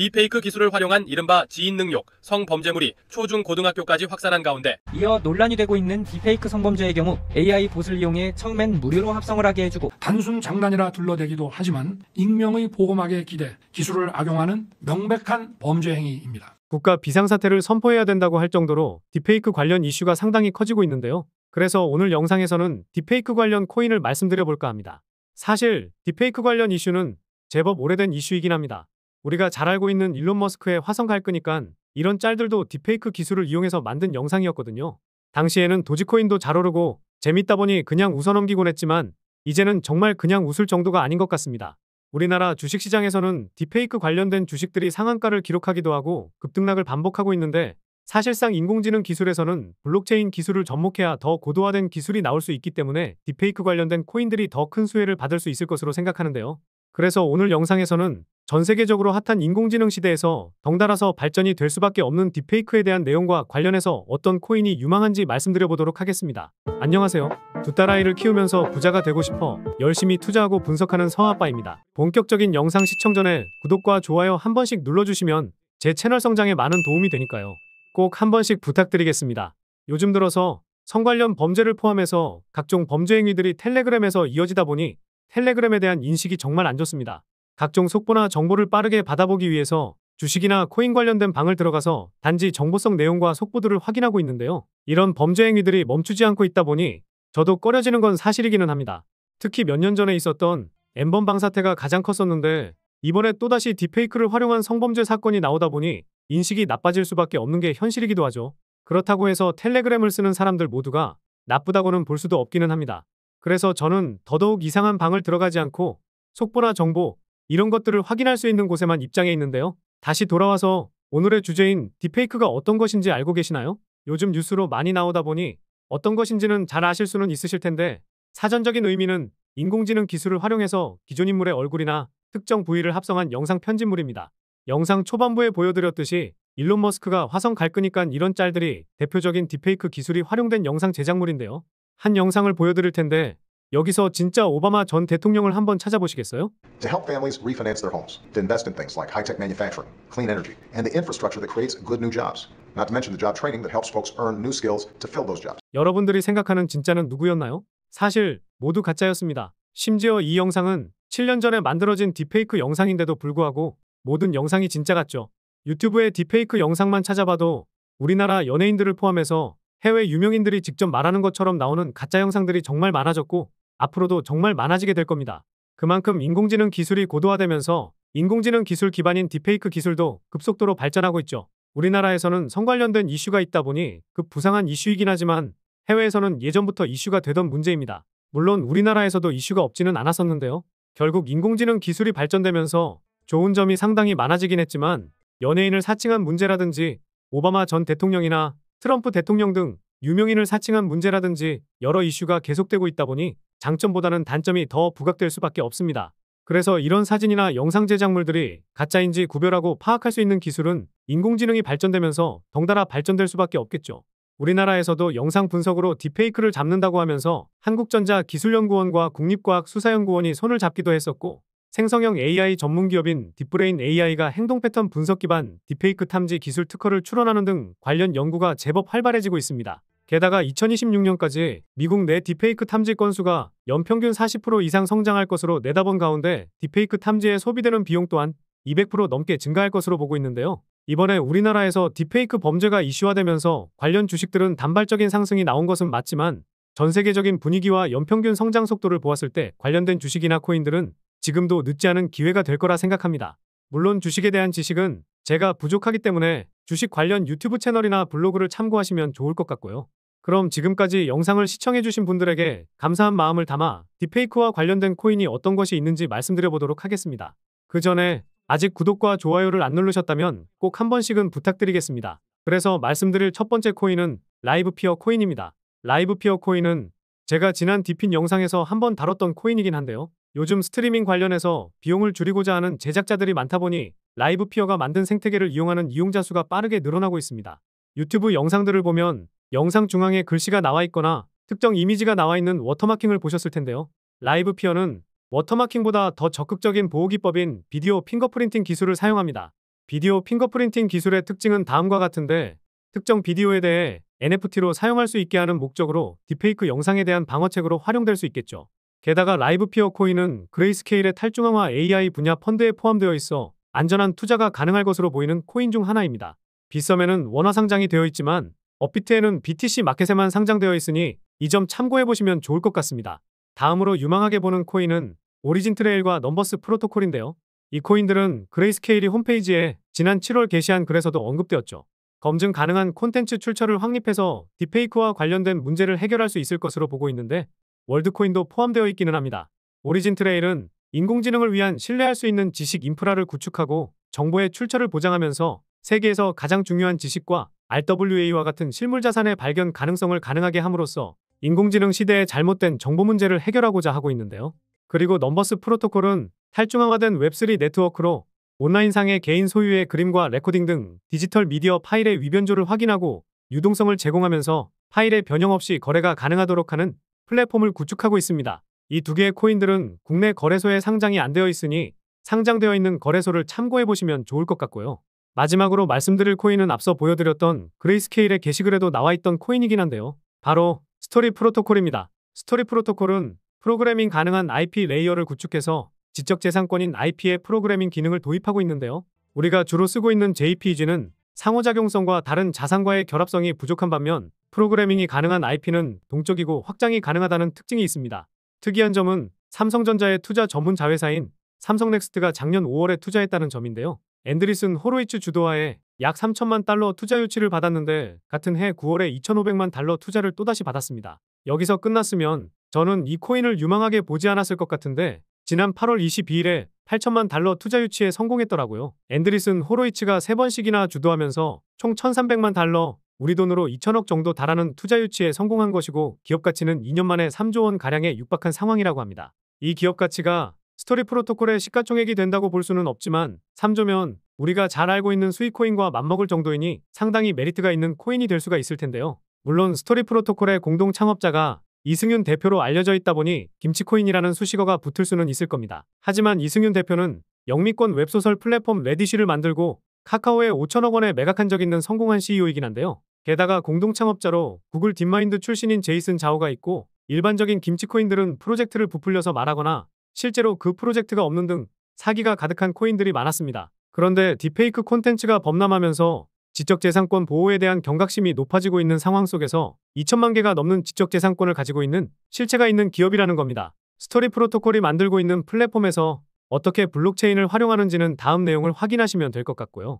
딥페이크 기술을 활용한 이른바 지인능욕, 성범죄물이 초중 고등학교까지 확산한 가운데 이어 논란이 되고 있는 딥페이크 성범죄의 경우 AI 봇을 이용해 처음엔 무료로 합성을 하게 해주고 단순 장난이라 둘러대기도 하지만 익명의 보호막에 기대 기술을 악용하는 명백한 범죄 행위입니다. 국가 비상사태를 선포해야 된다고 할 정도로 딥페이크 관련 이슈가 상당히 커지고 있는데요. 그래서 오늘 영상에서는 딥페이크 관련 코인을 말씀드려볼까 합니다. 사실 딥페이크 관련 이슈는 제법 오래된 이슈이긴 합니다. 우리가 잘 알고 있는 일론 머스크의 화성 갈 거니까 이런 짤들도 딥페이크 기술을 이용해서 만든 영상이었거든요. 당시에는 도지코인도 잘 오르고 재밌다 보니 그냥 웃어넘기곤 했지만 이제는 정말 그냥 웃을 정도가 아닌 것 같습니다. 우리나라 주식시장에서는 딥페이크 관련된 주식들이 상한가를 기록하기도 하고 급등락을 반복하고 있는데 사실상 인공지능 기술에서는 블록체인 기술을 접목해야 더 고도화된 기술이 나올 수 있기 때문에 딥페이크 관련된 코인들이 더 큰 수혜를 받을 수 있을 것으로 생각하는데요. 그래서 오늘 영상에서는 전 세계적으로 핫한 인공지능 시대에서 덩달아서 발전이 될 수밖에 없는 딥페이크에 대한 내용과 관련해서 어떤 코인이 유망한지 말씀드려보도록 하겠습니다. 안녕하세요. 두 딸아이를 키우면서 부자가 되고 싶어 열심히 투자하고 분석하는 성아빠입니다. 본격적인 영상 시청 전에 구독과 좋아요 한 번씩 눌러주시면 제 채널 성장에 많은 도움이 되니까요. 꼭 한 번씩 부탁드리겠습니다. 요즘 들어서 성 관련 범죄를 포함해서 각종 범죄 행위들이 텔레그램에서 이어지다 보니 텔레그램에 대한 인식이 정말 안 좋습니다. 각종 속보나 정보를 빠르게 받아보기 위해서 주식이나 코인 관련된 방을 들어가서 단지 정보성 내용과 속보들을 확인하고 있는데요. 이런 범죄 행위들이 멈추지 않고 있다 보니 저도 꺼려지는 건 사실이기는 합니다. 특히 몇 년 전에 있었던 엠번방 사태가 가장 컸었는데 이번에 또다시 딥페이크를 활용한 성범죄 사건이 나오다 보니 인식이 나빠질 수밖에 없는 게 현실이기도 하죠. 그렇다고 해서 텔레그램을 쓰는 사람들 모두가 나쁘다고는 볼 수도 없기는 합니다. 그래서 저는 더더욱 이상한 방을 들어가지 않고 속보나 정보 이런 것들을 확인할 수 있는 곳에만 입장해 있는데요. 다시 돌아와서 오늘의 주제인 딥페이크가 어떤 것인지 알고 계시나요? 요즘 뉴스로 많이 나오다 보니 어떤 것인지는 잘 아실 수는 있으실 텐데 사전적인 의미는 인공지능 기술을 활용해서 기존 인물의 얼굴이나 특정 부위를 합성한 영상 편집물입니다. 영상 초반부에 보여드렸듯이 일론 머스크가 화성 갈 거니까 이런 짤들이 대표적인 딥페이크 기술이 활용된 영상 제작물인데요. 한 영상을 보여드릴 텐데 여기서 진짜 오바마 전 대통령을 한번 찾아보시겠어요? To help families refinance their homes, to invest in things like high-tech manufacturing, clean energy, and the infrastructure that creates good new jobs. Not to mention the job training that helps folks earn new skills to fill those jobs. 여러분들이 생각하는 진짜는 누구였나요? 사실 모두 가짜였습니다. 심지어 이 영상은 7년 전에 만들어진 딥페이크 영상인데도 불구하고 모든 영상이 진짜 같죠. 유튜브에 딥페이크 영상만 찾아봐도 우리나라 연예인들을 포함해서 해외 유명인들이 직접 말하는 것처럼 나오는 가짜 영상들이 정말 많아졌고 앞으로도 정말 많아지게 될 겁니다. 그만큼 인공지능 기술이 고도화되면서 인공지능 기술 기반인 딥페이크 기술도 급속도로 발전하고 있죠. 우리나라에서는 성 관련된 이슈가 있다 보니 급부상한 이슈이긴 하지만 해외에서는 예전부터 이슈가 되던 문제입니다. 물론 우리나라에서도 이슈가 없지는 않았었는데요. 결국 인공지능 기술이 발전되면서 좋은 점이 상당히 많아지긴 했지만 연예인을 사칭한 문제라든지 오바마 전 대통령이나 트럼프 대통령 등 유명인을 사칭한 문제라든지 여러 이슈가 계속되고 있다 보니 장점보다는 단점이 더 부각될 수밖에 없습니다. 그래서 이런 사진이나 영상 제작물들이 가짜인지 구별하고 파악할 수 있는 기술은 인공지능이 발전되면서 덩달아 발전될 수밖에 없겠죠. 우리나라에서도 영상 분석으로 딥페이크를 잡는다고 하면서 한국전자 기술연구원과 국립과학수사연구원이 손을 잡기도 했었고 생성형 AI 전문기업인 딥브레인 AI가 행동 패턴 분석 기반 딥페이크 탐지 기술 특허를 출원하는 등 관련 연구가 제법 활발해지고 있습니다. 게다가 2026년까지 미국 내 딥페이크 탐지 건수가 연평균 40% 이상 성장할 것으로 내다본 가운데 딥페이크 탐지에 소비되는 비용 또한 200% 넘게 증가할 것으로 보고 있는데요. 이번에 우리나라에서 딥페이크 범죄가 이슈화되면서 관련 주식들은 단발적인 상승이 나온 것은 맞지만 전 세계적인 분위기와 연평균 성장 속도를 보았을 때 관련된 주식이나 코인들은 지금도 늦지 않은 기회가 될 거라 생각합니다. 물론 주식에 대한 지식은 제가 부족하기 때문에 주식 관련 유튜브 채널이나 블로그를 참고하시면 좋을 것 같고요. 그럼 지금까지 영상을 시청해주신 분들에게 감사한 마음을 담아 딥페이크와 관련된 코인이 어떤 것이 있는지 말씀드려보도록 하겠습니다. 그 전에 아직 구독과 좋아요를 안 누르셨다면 꼭 한 번씩은 부탁드리겠습니다. 그래서 말씀드릴 첫 번째 코인은 라이브피어 코인입니다. 라이브피어 코인은 제가 지난 디핀 영상에서 한번 다뤘던 코인이긴 한데요. 요즘 스트리밍 관련해서 비용을 줄이고자 하는 제작자들이 많다 보니 라이브피어가 만든 생태계를 이용하는 이용자 수가 빠르게 늘어나고 있습니다. 유튜브 영상들을 보면 영상 중앙에 글씨가 나와 있거나 특정 이미지가 나와 있는 워터마킹을 보셨을 텐데요. 라이브피어는 워터마킹보다 더 적극적인 보호 기법인 비디오 핑거프린팅 기술을 사용합니다. 비디오 핑거프린팅 기술의 특징은 다음과 같은데 특정 비디오에 대해 NFT로 사용할 수 있게 하는 목적으로 딥페이크 영상에 대한 방어책으로 활용될 수 있겠죠. 게다가 라이브 피어 코인은 그레이스케일의 탈중앙화 AI 분야 펀드에 포함되어 있어 안전한 투자가 가능할 것으로 보이는 코인 중 하나입니다. 빗썸에는 원화 상장이 되어 있지만 업비트에는 BTC 마켓에만 상장되어 있으니 이 점 참고해보시면 좋을 것 같습니다. 다음으로 유망하게 보는 코인은 오리진 트레일과 넘버스 프로토콜인데요. 이 코인들은 그레이스케일이 홈페이지에 지난 7월 게시한 글에서도 언급되었죠. 검증 가능한 콘텐츠 출처를 확립해서 딥페이크와 관련된 문제를 해결할 수 있을 것으로 보고 있는데 월드코인도 포함되어 있기는 합니다. 오리진 트레일은 인공지능을 위한 신뢰할 수 있는 지식 인프라를 구축하고 정보의 출처를 보장하면서 세계에서 가장 중요한 지식과 RWA와 같은 실물 자산의 발견 가능성을 가능하게 함으로써 인공지능 시대의 잘못된 정보 문제를 해결하고자 하고 있는데요. 그리고 넘버스 프로토콜은 탈중앙화된 웹3 네트워크로 온라인상의 개인 소유의 그림과 레코딩 등 디지털 미디어 파일의 위변조를 확인하고 유동성을 제공하면서 파일의 변형 없이 거래가 가능하도록 하는 플랫폼을 구축하고 있습니다. 이 두 개의 코인들은 국내 거래소에 상장이 안 되어 있으니 상장되어 있는 거래소를 참고해보시면 좋을 것 같고요. 마지막으로 말씀드릴 코인은 앞서 보여드렸던 그레이스케일의 게시글에도 나와있던 코인이긴 한데요. 바로 스토리 프로토콜입니다. 스토리 프로토콜은 프로그래밍 가능한 IP 레이어를 구축해서 지적재산권인 IP의 프로그래밍 기능을 도입하고 있는데요. 우리가 주로 쓰고 있는 JPEG는 상호작용성과 다른 자산과의 결합성이 부족한 반면 프로그래밍이 가능한 IP는 동적이고 확장이 가능하다는 특징이 있습니다. 특이한 점은 삼성전자의 투자 전문 자회사인 삼성넥스트가 작년 5월에 투자했다는 점인데요. 앤드리슨 호로이츠 주도하에 약 3천만 달러 투자 유치를 받았는데 같은 해 9월에 2,500만 달러 투자를 또다시 받았습니다. 여기서 끝났으면 저는 이 코인을 유망하게 보지 않았을 것 같은데 지난 8월 22일에 8천만 달러 투자 유치에 성공했더라고요. 앤드리슨 호로이츠가 3번씩이나 주도하면서 총 1,300만 달러, 우리 돈으로 2천억 정도 달하는 투자 유치에 성공한 것이고 기업 가치는 2년 만에 3조 원 가량에 육박한 상황이라고 합니다. 이 기업 가치가 스토리 프로토콜의 시가총액이 된다고 볼 수는 없지만 3조면 우리가 잘 알고 있는 수익코인과 맞먹을 정도이니 상당히 메리트가 있는 코인이 될 수가 있을 텐데요. 물론 스토리 프로토콜의 공동 창업자가 이승윤 대표로 알려져 있다 보니 김치코인이라는 수식어가 붙을 수는 있을 겁니다. 하지만 이승윤 대표는 영미권 웹소설 플랫폼 레디시를 만들고 카카오에 5천억 원에 매각한 적 있는 성공한 CEO이긴 한데요. 게다가 공동 창업자로 구글 딥마인드 출신인 제이슨 자오가 있고 일반적인 김치코인들은 프로젝트를 부풀려서 말하거나 실제로 그 프로젝트가 없는 등 사기가 가득한 코인들이 많았습니다. 그런데 딥페이크 콘텐츠가 범람하면서 지적재산권 보호에 대한 경각심이 높아지고 있는 상황 속에서 2천만 개가 넘는 지적재산권을 가지고 있는 실체가 있는 기업이라는 겁니다. 스토리 프로토콜이 만들고 있는 플랫폼에서 어떻게 블록체인을 활용하는지는 다음 내용을 확인하시면 될 것 같고요.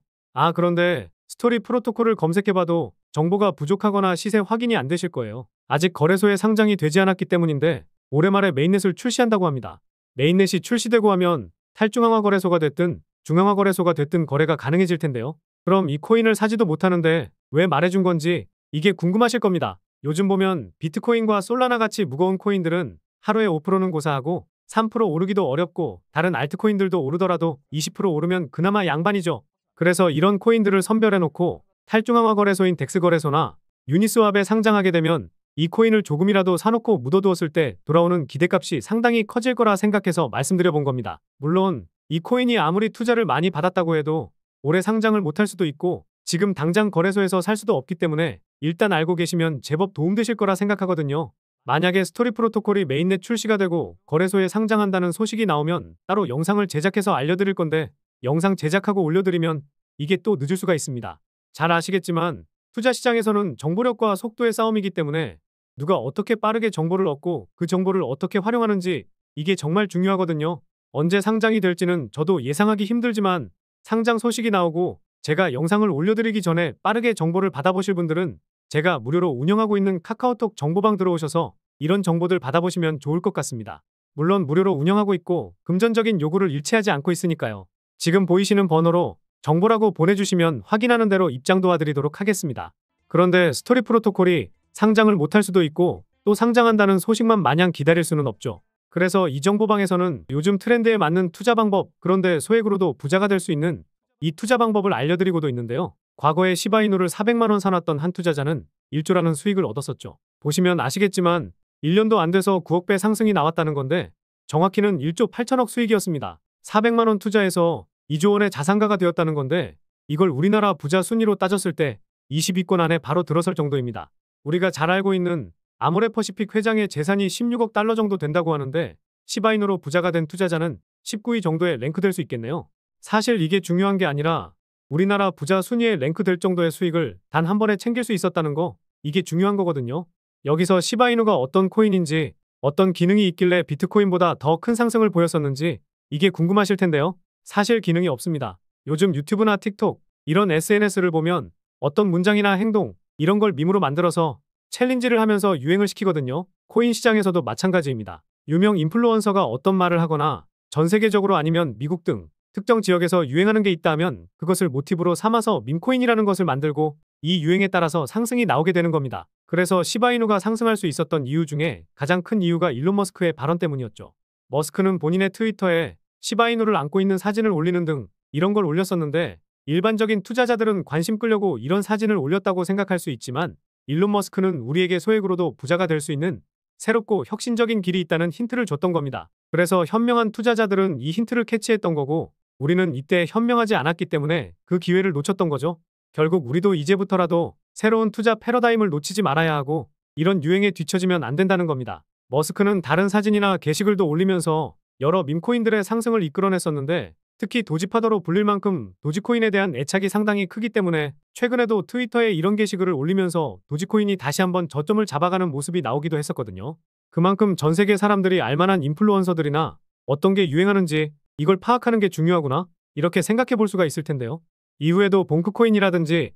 그런데 스토리 프로토콜을 검색해봐도 정보가 부족하거나 시세 확인이 안 되실 거예요. 아직 거래소에 상장이 되지 않았기 때문인데 올해 말에 메인넷을 출시한다고 합니다. 메인넷이 출시되고 하면 탈중앙화 거래소가 됐든 중앙화 거래소가 됐든 거래가 가능해질 텐데요. 그럼 이 코인을 사지도 못하는데 왜 말해준 건지 이게 궁금하실 겁니다. 요즘 보면 비트코인과 솔라나 같이 무거운 코인들은 하루에 5%는 고사하고 3% 오르기도 어렵고 다른 알트코인들도 오르더라도 20% 오르면 그나마 양반이죠. 그래서 이런 코인들을 선별해놓고 탈중앙화 거래소인 덱스 거래소나 유니스왑에 상장하게 되면 이 코인을 조금이라도 사놓고 묻어두었을 때 돌아오는 기대값이 상당히 커질 거라 생각해서 말씀드려본 겁니다. 물론 이 코인이 아무리 투자를 많이 받았다고 해도 올해 상장을 못할 수도 있고 지금 당장 거래소에서 살 수도 없기 때문에 일단 알고 계시면 제법 도움되실 거라 생각하거든요. 만약에 스토리 프로토콜이 메인넷 출시가 되고 거래소에 상장한다는 소식이 나오면 따로 영상을 제작해서 알려드릴 건데 영상 제작하고 올려드리면 이게 또 늦을 수가 있습니다. 잘 아시겠지만 투자 시장에서는 정보력과 속도의 싸움이기 때문에 누가 어떻게 빠르게 정보를 얻고 그 정보를 어떻게 활용하는지 이게 정말 중요하거든요. 언제 상장이 될지는 저도 예상하기 힘들지만 상장 소식이 나오고 제가 영상을 올려드리기 전에 빠르게 정보를 받아보실 분들은 제가 무료로 운영하고 있는 카카오톡 정보방 들어오셔서 이런 정보들 받아보시면 좋을 것 같습니다. 물론 무료로 운영하고 있고 금전적인 요구를 일치하지 않고 있으니까요. 지금 보이시는 번호로 정보라고 보내주시면 확인하는 대로 입장 도와드리도록 하겠습니다. 그런데 스토리 프로토콜이 상장을 못할 수도 있고 또 상장한다는 소식만 마냥 기다릴 수는 없죠. 그래서 이 정보방에서는 요즘 트렌드에 맞는 투자 방법, 그런데 소액으로도 부자가 될 수 있는 이 투자 방법을 알려드리고도 있는데요. 과거에 시바이누를 400만 원 사놨던 한 투자자는 1조라는 수익을 얻었었죠. 보시면 아시겠지만 1년도 안 돼서 9억 배 상승이 나왔다는 건데 정확히는 1조 8천억 수익이었습니다. 400만 원 투자해서 2조 원의 자산가가 되었다는 건데 이걸 우리나라 부자 순위로 따졌을 때 20위권 안에 바로 들어설 정도입니다. 우리가 잘 알고 있는 아모레퍼시픽 회장의 재산이 16억 달러 정도 된다고 하는데 시바이누로 부자가 된 투자자는 19위 정도에 랭크될 수 있겠네요. 사실 이게 중요한 게 아니라 우리나라 부자 순위에 랭크될 정도의 수익을 단 한 번에 챙길 수 있었다는 거, 이게 중요한 거거든요. 여기서 시바이누가 어떤 코인인지, 어떤 기능이 있길래 비트코인보다 더 큰 상승을 보였었는지 이게 궁금하실 텐데요. 사실 기능이 없습니다. 요즘 유튜브나 틱톡 이런 SNS를 보면 어떤 문장이나 행동 이런 걸 밈으로 만들어서 챌린지를 하면서 유행을 시키거든요. 코인 시장에서도 마찬가지입니다. 유명 인플루언서가 어떤 말을 하거나 전 세계적으로 아니면 미국 등 특정 지역에서 유행하는 게 있다 하면 그것을 모티브로 삼아서 밈코인이라는 것을 만들고 이 유행에 따라서 상승이 나오게 되는 겁니다. 그래서 시바이누가 상승할 수 있었던 이유 중에 가장 큰 이유가 일론 머스크의 발언 때문이었죠. 머스크는 본인의 트위터에 시바이누를 안고 있는 사진을 올리는 등 이런 걸 올렸었는데 일반적인 투자자들은 관심 끌려고 이런 사진을 올렸다고 생각할 수 있지만 일론 머스크는 우리에게 소액으로도 부자가 될 수 있는 새롭고 혁신적인 길이 있다는 힌트를 줬던 겁니다. 그래서 현명한 투자자들은 이 힌트를 캐치했던 거고 우리는 이때 현명하지 않았기 때문에 그 기회를 놓쳤던 거죠. 결국 우리도 이제부터라도 새로운 투자 패러다임을 놓치지 말아야 하고 이런 유행에 뒤처지면 안 된다는 겁니다. 머스크는 다른 사진이나 게시글도 올리면서 여러 밈코인들의 상승을 이끌어냈었는데 특히 도지파더로 불릴 만큼 도지코인에 대한 애착이 상당히 크기 때문에 최근에도 트위터에 이런 게시글을 올리면서 도지코인이 다시 한번 저점을 잡아가는 모습이 나오기도 했었거든요. 그만큼 전 세계 사람들이 알만한 인플루언서들이나 어떤 게 유행하는지 이걸 파악하는 게 중요하구나 이렇게 생각해 볼 수가 있을 텐데요. 이후에도 봉크코인이라든지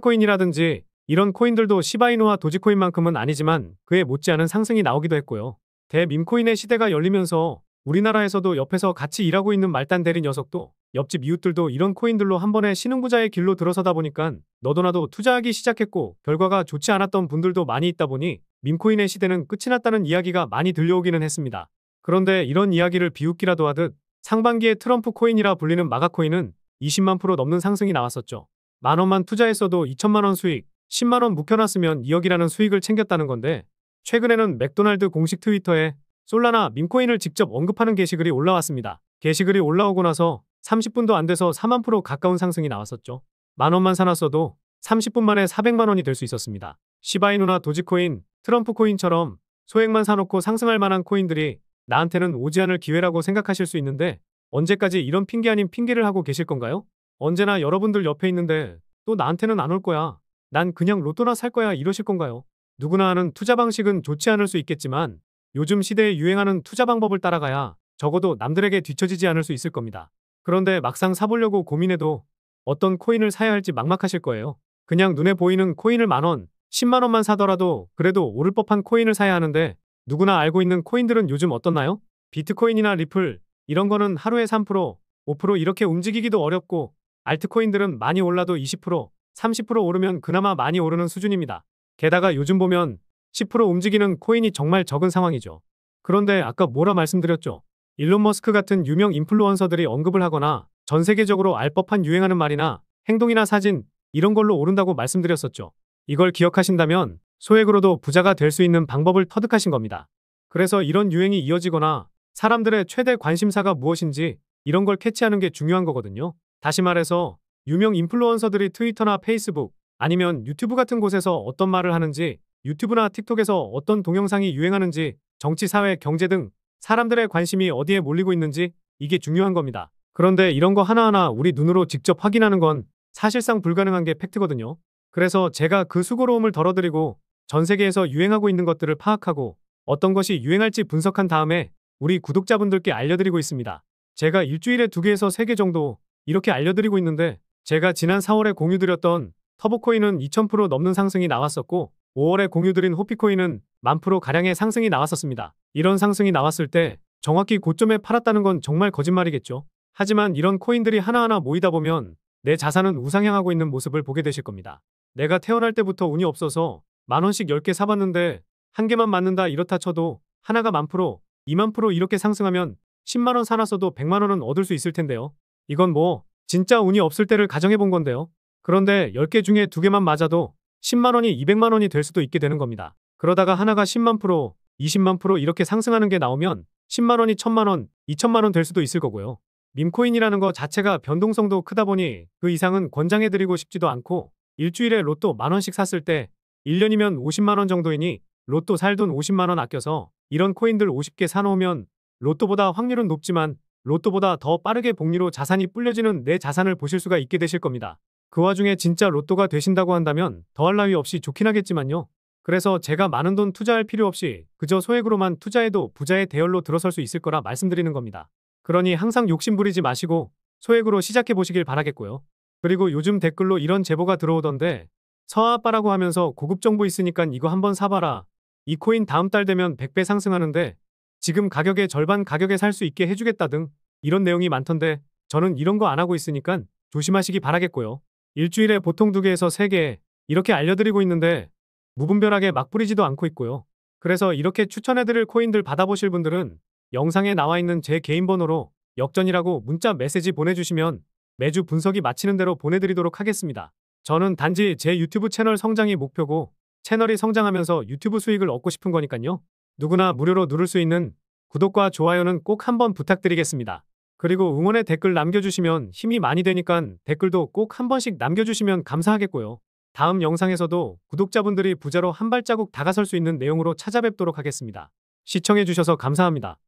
페페코인이라든지 이런 코인들도 시바이누와 도지코인만큼은 아니지만 그에 못지않은 상승이 나오기도 했고요. 대밈코인의 시대가 열리면서 우리나라에서도 옆에서 같이 일하고 있는 말단 대리 녀석도 옆집 이웃들도 이런 코인들로 한 번에 신흥부자의 길로 들어서다 보니까 너도나도 투자하기 시작했고 결과가 좋지 않았던 분들도 많이 있다 보니 밈코인의 시대는 끝이 났다는 이야기가 많이 들려오기는 했습니다. 그런데 이런 이야기를 비웃기라도 하듯 상반기에 트럼프 코인이라 불리는 마가코인은 20만 프로 넘는 상승이 나왔었죠. 만원만 투자했어도 2천만 원 수익, 10만 원 묵혀놨으면 2억이라는 수익을 챙겼다는 건데 최근에는 맥도날드 공식 트위터에 솔라나 밈코인을 직접 언급하는 게시글이 올라왔습니다. 게시글이 올라오고 나서 30분도 안 돼서 4만 프로 가까운 상승이 나왔었죠. 만원만 사놨어도 30분 만에 400만 원이 될 수 있었습니다. 시바이누나 도지코인, 트럼프 코인처럼 소액만 사놓고 상승할 만한 코인들이 나한테는 오지 않을 기회라고 생각하실 수 있는데 언제까지 이런 핑계 아닌 핑계를 하고 계실 건가요? 언제나 여러분들 옆에 있는데 또 나한테는 안 올 거야. 난 그냥 로또나 살 거야 이러실 건가요? 누구나 하는 투자 방식은 좋지 않을 수 있겠지만 요즘 시대에 유행하는 투자 방법을 따라가야 적어도 남들에게 뒤처지지 않을 수 있을 겁니다. 그런데 막상 사보려고 고민해도 어떤 코인을 사야 할지 막막하실 거예요. 그냥 눈에 보이는 코인을 만원, 10만 원만 사더라도 그래도 오를 법한 코인을 사야 하는데 누구나 알고 있는 코인들은 요즘 어떻나요? 비트코인이나 리플 이런 거는 하루에 3%, 5% 이렇게 움직이기도 어렵고 알트코인들은 많이 올라도 20%, 30% 오르면 그나마 많이 오르는 수준입니다. 게다가 요즘 보면 10% 움직이는 코인이 정말 적은 상황이죠. 그런데 아까 뭐라 말씀드렸죠? 일론 머스크 같은 유명 인플루언서들이 언급을 하거나 전 세계적으로 알 법한 유행하는 말이나 행동이나 사진 이런 걸로 오른다고 말씀드렸었죠. 이걸 기억하신다면 소액으로도 부자가 될 수 있는 방법을 터득하신 겁니다. 그래서 이런 유행이 이어지거나 사람들의 최대 관심사가 무엇인지 이런 걸 캐치하는 게 중요한 거거든요. 다시 말해서 유명 인플루언서들이 트위터나 페이스북 아니면 유튜브 같은 곳에서 어떤 말을 하는지 유튜브나 틱톡에서 어떤 동영상이 유행하는지 정치, 사회, 경제 등 사람들의 관심이 어디에 몰리고 있는지 이게 중요한 겁니다. 그런데 이런 거 하나하나 우리 눈으로 직접 확인하는 건 사실상 불가능한 게 팩트거든요. 그래서 제가 그 수고로움을 덜어드리고 전 세계에서 유행하고 있는 것들을 파악하고 어떤 것이 유행할지 분석한 다음에 우리 구독자분들께 알려드리고 있습니다. 제가 일주일에 2개에서 3개 정도 이렇게 알려드리고 있는데 제가 지난 4월에 공유드렸던 터보코인은 2000% 넘는 상승이 나왔었고 5월에 공유드린 호피코인은 10,000% 가량의 상승이 나왔었습니다. 이런 상승이 나왔을 때 정확히 고점에 팔았다는 건 정말 거짓말이겠죠. 하지만 이런 코인들이 하나하나 모이다 보면 내 자산은 우상향하고 있는 모습을 보게 되실 겁니다. 내가 태어날 때부터 운이 없어서 만원씩 10개 사봤는데 한 개만 맞는다 이렇다 쳐도 하나가 10,000%, 20,000% 이렇게 상승하면 10만원 사놨어도 100만원은 얻을 수 있을 텐데요. 이건 뭐 진짜 운이 없을 때를 가정해 본 건데요. 그런데 10개 중에 2개만 맞아도 10만원이 200만원이 될 수도 있게 되는 겁니다. 그러다가 하나가 10만 프로, 20만 프로 이렇게 상승하는 게 나오면 10만원이 1000만원, 2000만원 될 수도 있을 거고요. 밈코인이라는 거 자체가 변동성도 크다 보니 그 이상은 권장해드리고 싶지도 않고 일주일에 로또 10,000원씩 샀을 때 1년이면 50만 원 정도이니 로또 살 돈 50만 원 아껴서 이런 코인들 50개 사놓으면 로또보다 확률은 높지만 로또보다 더 빠르게 복리로 자산이 불려지는 내 자산을 보실 수가 있게 되실 겁니다. 그 와중에 진짜 로또가 되신다고 한다면 더할 나위 없이 좋긴 하겠지만요. 그래서 제가 많은 돈 투자할 필요 없이 그저 소액으로만 투자해도 부자의 대열로 들어설 수 있을 거라 말씀드리는 겁니다. 그러니 항상 욕심 부리지 마시고 소액으로 시작해 보시길 바라겠고요. 그리고 요즘 댓글로 이런 제보가 들어오던데 서아빠라고 하면서 고급 정보 있으니까 이거 한번 사봐라. 이 코인 다음 달 되면 100배 상승하는데 지금 가격의 절반 가격에 살 수 있게 해주겠다 등 이런 내용이 많던데 저는 이런 거 안 하고 있으니까 조심하시기 바라겠고요. 일주일에 보통 2개에서 3개 이렇게 알려드리고 있는데 무분별하게 막 뿌리지도 않고 있고요. 그래서 이렇게 추천해드릴 코인들 받아보실 분들은 영상에 나와 있는 제 개인 번호로 역전이라고 문자 메시지 보내주시면 매주 분석이 마치는 대로 보내드리도록 하겠습니다. 저는 단지 제 유튜브 채널 성장이 목표고 채널이 성장하면서 유튜브 수익을 얻고 싶은 거니까요. 누구나 무료로 누를 수 있는 구독과 좋아요는 꼭 한번 부탁드리겠습니다. 그리고 응원의 댓글 남겨주시면 힘이 많이 되니까 댓글도 꼭 한 번씩 남겨주시면 감사하겠고요. 다음 영상에서도 구독자분들이 부자로 한 발자국 다가설 수 있는 내용으로 찾아뵙도록 하겠습니다. 시청해주셔서 감사합니다.